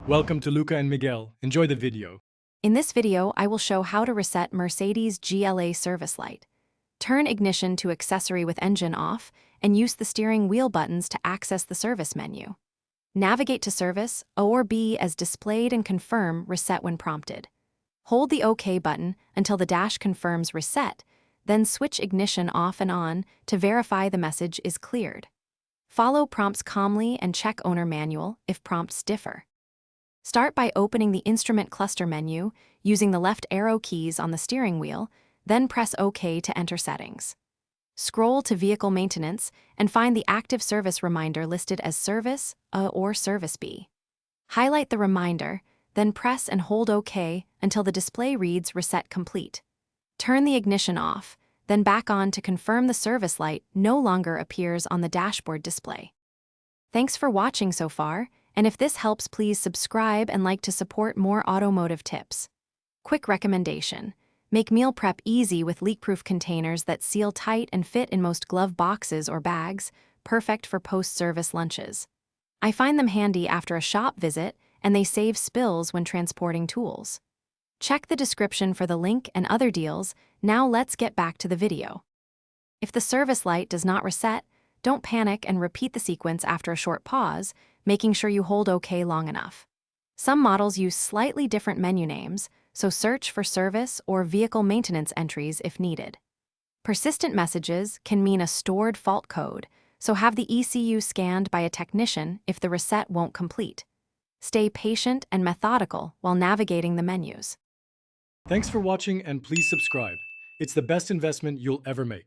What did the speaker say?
Welcome to Luca and Miguel. Enjoy the video. In this video, I will show how to reset Mercedes GLA service light. Turn ignition to accessory with engine off and use the steering wheel buttons to access the service menu. Navigate to service, O or B as displayed and confirm reset when prompted. Hold the OK button until the dash confirms reset, then switch ignition off and on to verify the message is cleared. Follow prompts calmly and check owner manual if prompts differ. Start by opening the instrument cluster menu using the left arrow keys on the steering wheel, then press OK to enter settings. Scroll to Vehicle Maintenance and find the active service reminder listed as Service A or Service B. Highlight the reminder, then press and hold OK until the display reads Reset Complete. Turn the ignition off, then back on to confirm the service light no longer appears on the dashboard display. Thanks for watching so far, and if this helps, please subscribe and like to support more automotive tips. Quick recommendation: make meal prep easy with leak-proof containers that seal tight and fit in most glove boxes or bags, perfect for post-service lunches. I find them handy after a shop visit, and they save spills when transporting tools. Check the description for the link and other deals. Now let's get back to the video. If the service light does not reset, don't panic and repeat the sequence after a short pause, making sure you hold OK long enough. Some models use slightly different menu names, so search for service or vehicle maintenance entries if needed. Persistent messages can mean a stored fault code, so have the ECU scanned by a technician if the reset won't complete. Stay patient and methodical while navigating the menus. Thanks for watching and please subscribe. It's the best investment you'll ever make.